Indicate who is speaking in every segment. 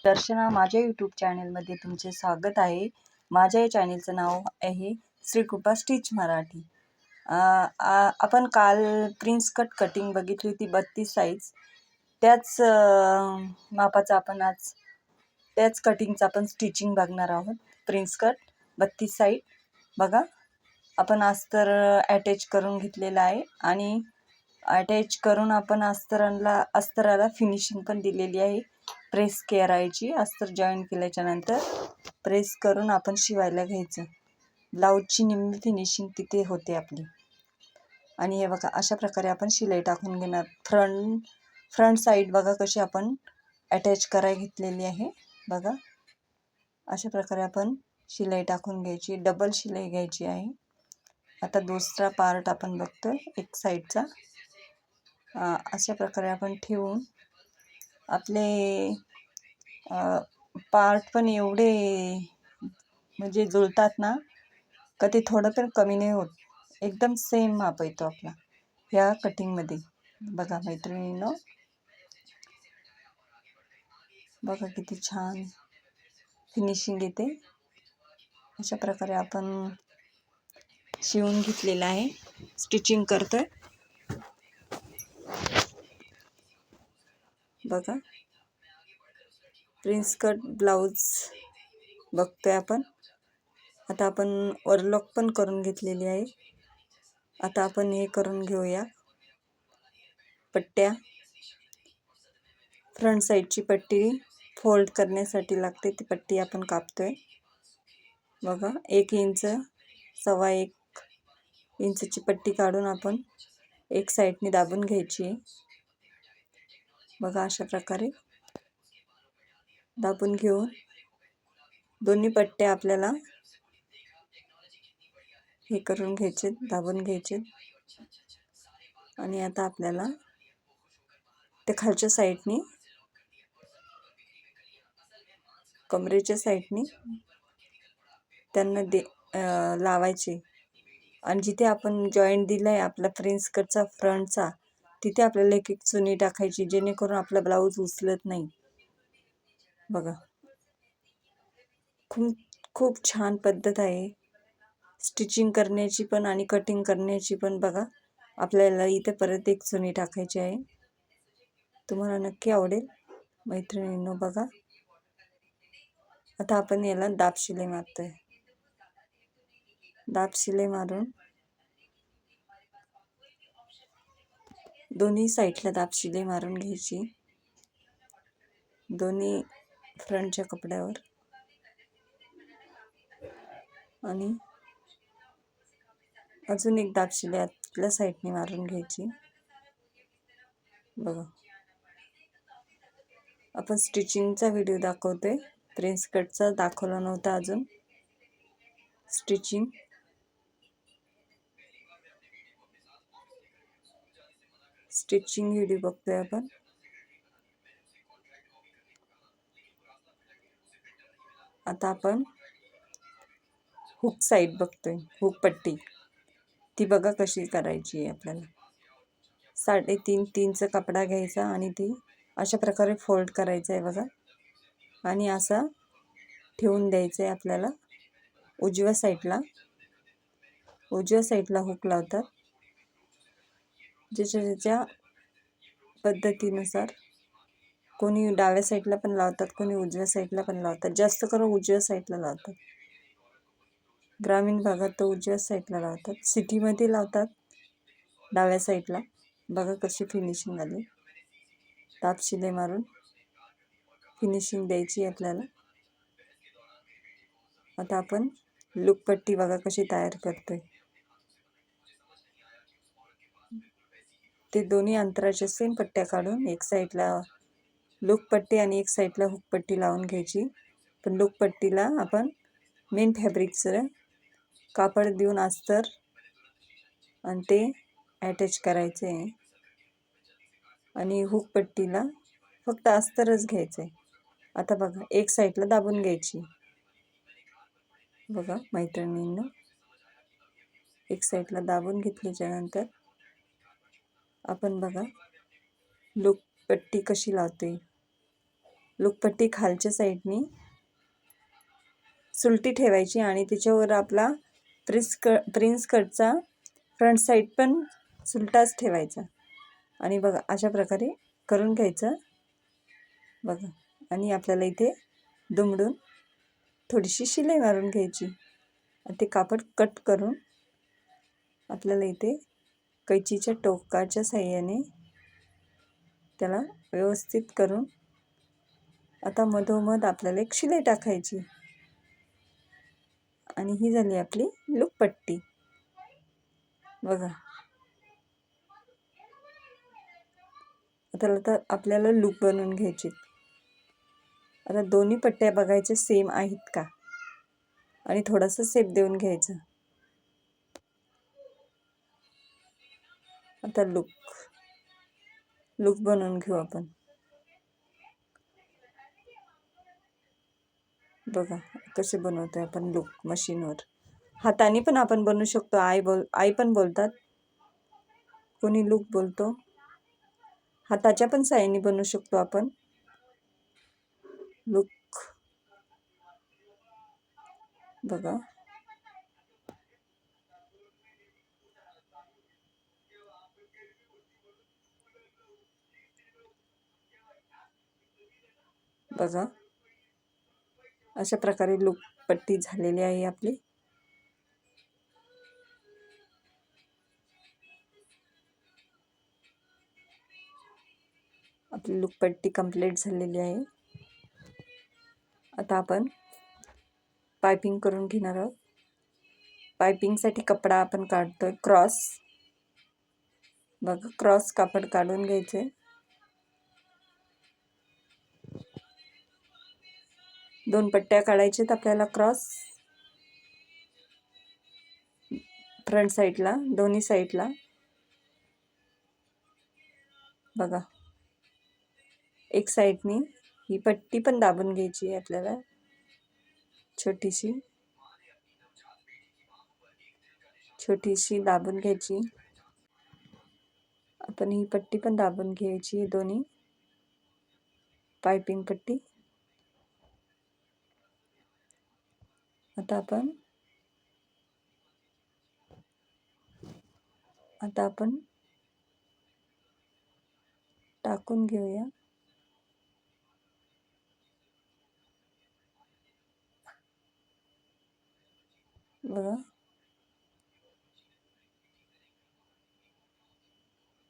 Speaker 1: दर्शना, माझ्या यूट्यूब चॅनलमध्ये तुमचे स्वागत आहे. माझ्या या चॅनलचं नाव आहे श्री कृपा स्टिच मराठी. आपण काल प्रिन्स कट कटिंग बघितली होती 32 साईज. त्याच मापाचं आपण आज त्याच कटिंगचं आपण स्टिचिंग बघणार आहोत. प्रिन्स कट 32 साईज बघा. आपण अस्तर अटॅच करून घेतलेलं आहे आणि अटॅच करून आपण अस्तराला फिनिशिंग पण दिलेली आहे. प्रेस करायची. अस्तर जॉईन केल्याच्या नंतर प्रेस करून आपण शिवायला घ्यायचं. ब्लाऊजची निम्मी फिनिशिंग तिथे होते आपली. आणि हे बघा, अशा प्रकारे आपण शिलाई टाकून घेणार. फ्रंट साईड बघा कशी आपण अटॅच करायला घेतलेली आहे बघा. अशा प्रकारे आपण शिलाई टाकून घ्यायची. डबल शिलाई घ्यायची आहे. आता दुसरा पार्ट आपण बघतोय एक साईडचा. अशा प्रकारे आपण ठेवून आपले पार्ट पण एवढे म्हणजे जुळतात ना का ते थोडं पण कमी नाही होत. एकदम सेम माप येतो आपला ह्या कटिंगमध्ये. बघा मैत्रिणींनो, बघा किती छान फिनिशिंग येते. अशा प्रकारे आपण शिवून घेतलेलं आहे. स्टिचिंग करतोय बघा. प्रिन्स कट ब्लाऊज बघतोय आपण. आता आपण ओव्हरलॉक पण करून घेतलेली आहे. आता आपण हे करून घेऊया पट्ट्या. फ्रंट साईडची पट्टी फोल्ड करण्यासाठी लागते ती पट्टी आपण कापतोय बघा. 1 इंच 1.25 इंचची पट्टी काढून आपण एक साईडने दाबून घ्यायची बघा. अशा प्रकारे दाबून घेऊन दोन्ही पट्ट्या आपल्याला हे करून घ्यायचे, दाबून घ्यायचे. आणि आता आपल्याला ते खालच्या साईडनी कमरेच्या साईडनी त्यांना लावायचे. आणि जिथे आपण जॉईंट दिला आहे आपला प्रिन्स कटचा फ्रंटचा, तिथे आपल्याला एक चुनी टाकायची जेणेकरून आपला ब्लाऊज उचलत नाही बघा. खूप छान पद्धत आहे स्टिचिंग करण्याची पण आणि कटिंग करण्याची पण बघा. आपल्याला इथे परत एक चुनी टाकायची आहे. तुम्हाला नक्की आवडेल मैत्रिणींनो बघा. आता आपण याला दाब शिलाई मारतोय. दाब शिलाई मारून दोन्ही साईडला दाब शिलाई मारून घ्यायची. दोन्ही फ्रंटच्या कपड्यावर आणि अजून एक दाब शिलाई आतल्या साईडने मारून घ्यायची बघा. आपण स्टिचिंगचा व्हिडिओ दाखवतोय. प्रिन्स कटचा दाखवला नव्हता अजून. स्टिचिंग व्हिडिओ बघतोय आपण. आता आपण हुक साईड बघतोय. हुक पट्टी ती बघा कशी करायची आहे आपल्याला. 3.5 कपडा घ्यायचा आणि ती अशा प्रकारे फोल्ड करायचा आहे बघा. आणि असा ठेवून द्यायचं आहे आपल्याला. उजव्या साईडला हुक लावतात. ज्याच्या पद्धतीनुसार कोणी डाव्या साईडला पण लावतात, कोणी उजव्या साईडला पण लावतात. जास्त करून उजव्या साईडला लावतात. ग्रामीण भागात तर उजव्या साईडला लावतात. सिटीमध्ये लावतात डाव्या साईडला. बघा कशी फिनिशिंग आली. दाब शिलाई मारून फिनिशिंग द्यायची आपल्याला. आता आपण लूप पट्टी बघा कशी तयार करतोय. ते दोन्ही अंतराच्या सेम पट्ट्या काढून एक साईडला लूप पट्टी आणि एक साईडला हुक पट्टी लावून घ्यायची. पण लूप पट्टीला आपण मेन फॅब्रिकचं कापड देऊन अस्तर आणि ते अटॅच करायचे आहे. आणि हुक पट्टीला फक्त अस्तरच घ्यायचं आहे. आता बघा एक साईडला दाबून घ्यायची बघा मैत्रिणींनो. एक साईडला दाबून घेतल्याच्या नंतर आपण बघा लूप पट्टी कशी लावते. लूकपट्टी खालच्या साईडनी सुलटी ठेवायची आणि त्याच्यावर आपला प्रिन्स कटचा फ्रंट साईड पण सुलटाच ठेवायचा. आणि बघा अशा प्रकारे करून घ्यायचं बघा. आणि आपल्याला इथे दुमडून थोडीशी शिलाई मारून घ्यायची. ते कापड कट करून आपल्याला इथे कैचीच्या टोकाच्या साहाय्याने त्याला व्यवस्थित करून आता मधोमध आपल्याला एक शिलाई टाकायची. आणि ही झाली आपली लूकपट्टी बघा. आता आपल्याला लूक बनवून घ्यायची. आता दोन्ही पट्ट्या बघायच्या सेम आहेत का आणि थोडासा शेप देऊन घ्यायचा. आता लूक बनवून घेऊ आपण बघा. कसे बनवतोय आपण लूक मशीनवर. हाताने पण आपण बनवू शकतो. आई पण बोलतात, कोणी लूक बोलतो. हाताच्या पण साहाय्याने बनवू शकतो आपण लूक बघा. बघा अशा प्रकारे लूकपट्टी झालेली आहे आपली. आपली लूकपट्टी कंप्लीट झालेली आहे. आता आपण पायपिंग करून घेणार आहोत. पायपिंगसाठी कपडा आपण काढतोय क्रॉस बघा. क्रॉस कापड काढून घ्यायचे. दोन पट्ट्या काढायच्यात आपल्याला क्रॉस फ्रंट साईडला, दोन्ही साईडला बघा. एक साईडनी ही पट्टी पण दाबून घ्यायची आहे आपल्याला छोटीशी दाबून घ्यायची. आपण ही पट्टी पण दाबून घ्यायची, दोन्ही पायपिंग पट्टी. आता आपण टाकून घेऊया बघा.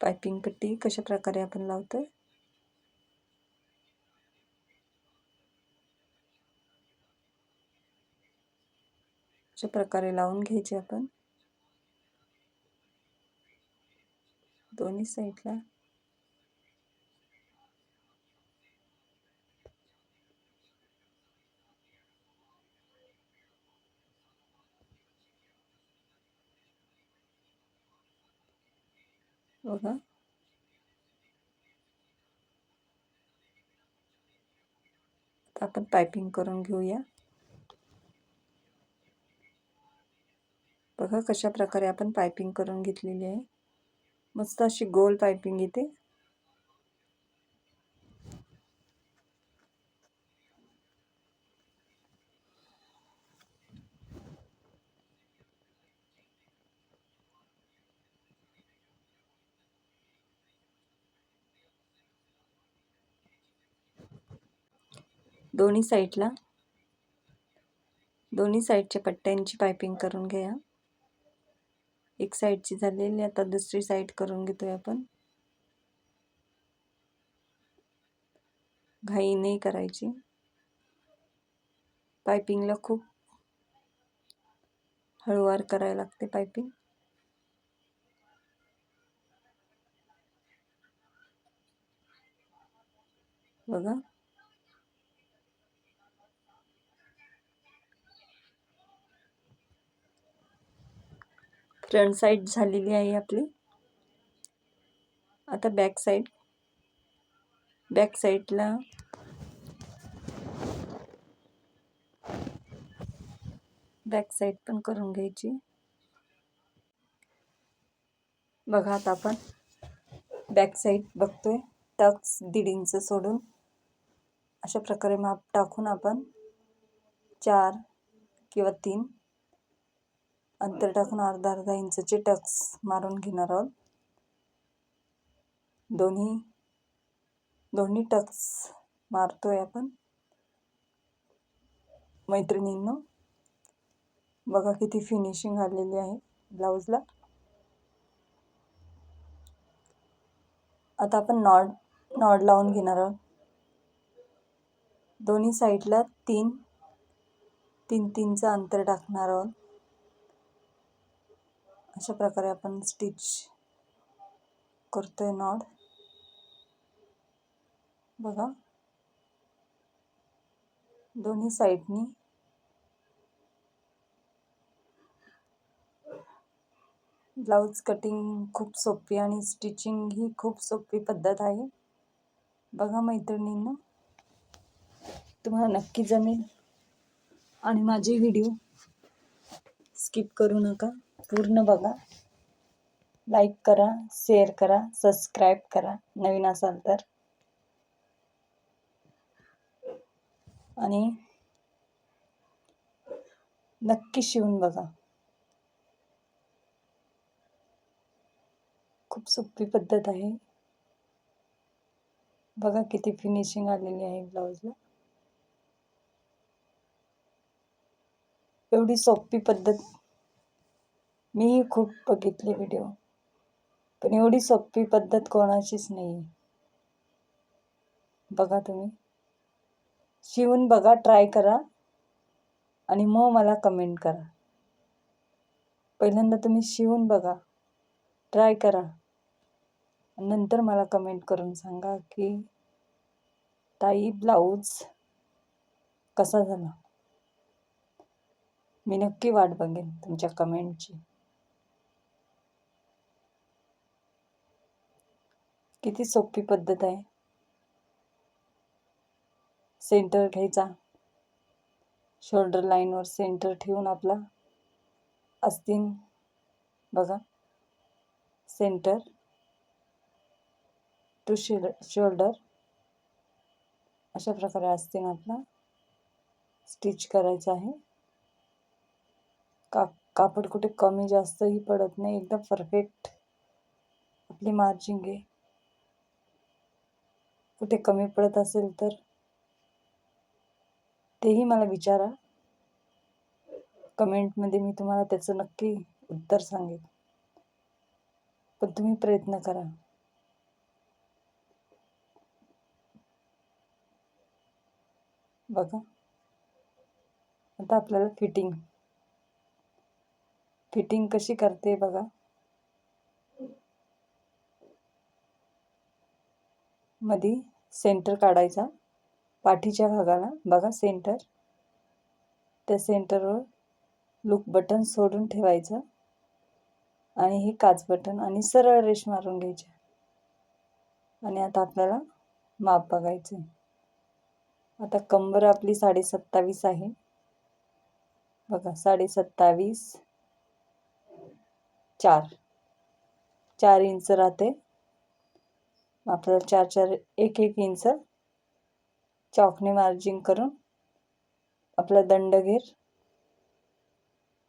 Speaker 1: पायपिंग पट्टी कशा प्रकारे आपण लावतोय. अशा प्रकारे लावून घ्यायची आपण दोन्ही साईडला. बघा आपण पायपिंग करून घेऊया. बघा कशा प्रकारे आपण पायपिंग करून घेतलेली आहे. मस्त अशी गोल पायपिंग येते. दोन्ही साईडच्या पट्ट्यांची पायपिंग करून घ्या. एक साईडची झालेली, आता दुसरी साईड करून घेतोय आपण. घाई नाही करायची. पायपिंगला खूप हळूवार करायला लागते पायपिंग बघा. फ्रंट साईड झालेली आहे आपली. आता बॅक साईडला बॅक साईड पण करून घ्यायची बघा. आता आपण बॅक साईड बघतोय. टक्स 1.5 इंच सोडून अशा प्रकारे माप टाकून आपण 4 किंवा 3 अंतर टाकून अर्धा इंचचे टक्स मारून घेणार आहोत. दोन्ही टक्स मारतोय आपण. मैत्रिणींनो, बघा किती फिनिशिंग आलेली आहे ब्लाऊजला. आता आपण नॉड लावून घेणार आहोत. दोन्ही साईडला 3-3चं अंतर टाकणार आहोत. अशा प्रकारे आपण स्टिच करतोय नॉड. बघा, दोन्ही साईडनी ब्लाऊज कटिंग खूप सोपी आणि स्टिचिंग ही खूप सोपी पद्धत आहे. बघा मैत्रिणींनो, तुम्हाला नक्की जमेल. आणि माझे व्हिडिओ स्किप करू नका, पूर्ण बघा. लाईक करा, शेअर करा, सबस्क्राईब करा नवीन असाल तर. आणि नक्की शिवून बघा. खूप सोपी पद्धत आहे. बघा किती फिनिशिंग आलेली आहे ब्लाऊजला. एवढी सोपी पद्धत मीही खूप बघितले व्हिडिओ, पण एवढी सोपी पद्धत कोणाचीच नाही. बघा, तुम्ही शिवून बघा, ट्राय करा आणि मग मला कमेंट करा. पहिल्यांदा तुम्ही शिवून बघा, ट्राय करा, नंतर मला कमेंट करून सांगा की ताई ब्लाऊज कसा झाला. मी नक्की वाट बघेन तुमच्या कमेंटची. किती सोपी पद्धत आहे. सेंटर घ्यायचा, शोल्डर लाईनवर सेंटर ठेवून आपला आस्तीन, बघा, सेंटर टू शोल्डर अशा प्रकारे आस्तीन आपला स्टिच करायचा आहे. कापड कुठे कमी जास्तही पडत नाही, एकदम परफेक्ट आपली मार्जिंग आहे. कुठे कमी पडत असेल तर तेही मला विचारा कमेंटमध्ये, मी तुम्हाला त्याचं नक्की उत्तर सांगेन. पण तुम्ही प्रयत्न करा. बघा, आता आपल्याला फिटिंग कशी करते बघा. मध्ये सेंटर काढायचा पाठीच्या भागाला, बघा सेंटर. त्या सेंटरवर लूप बटन सोडून ठेवायचं आणि हे काच बटन आणि सरळ रेष मारून घ्यायची. आणि आता आपल्याला माप बघायचे. आता कंबर आपली 27.5 आहे. बघा, 27.5 4 इंच राहते. आपल्याला 4 1 इंच चॉकने मार्जिंग करून आपला दंड घेर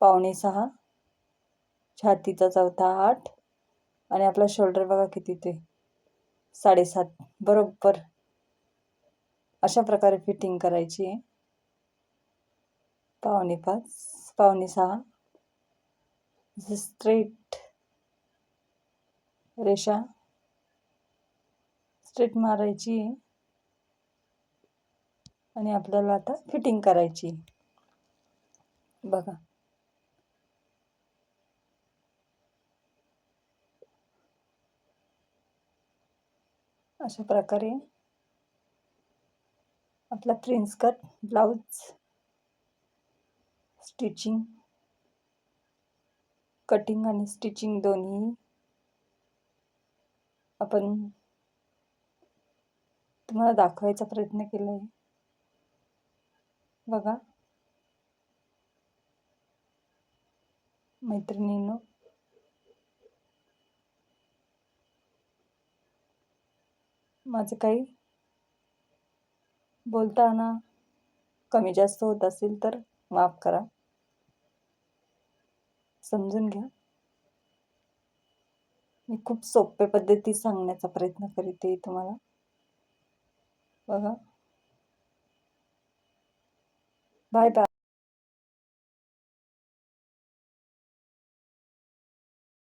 Speaker 1: 5.25, छातीचा चौथा 8 आणि आपला शोल्डर बघा किती ते 7.5 बरोबर. अशा प्रकारे फिटिंग करायची आहे. 5.25 5.6 स्ट्रेट रेषा स्ट्रेट मारायची आहे आणि आपल्याला आता फिटिंग करायची. बघा, अशा प्रकारे आपला prince cut blouse stitching, cutting आणि स्टिचिंग दोन्ही आपण तुम्हाला दाखवायचा प्रयत्न केला आहे. बघा मैत्रिणींनो, माझं काही बोलताना कमी जास्त होत असेल तर माफ करा, समजून घ्या. मी खूप सोप्या पद्धतीत सांगण्याचा प्रयत्न करीत आहे तुम्हाला. बघा. Bye bye.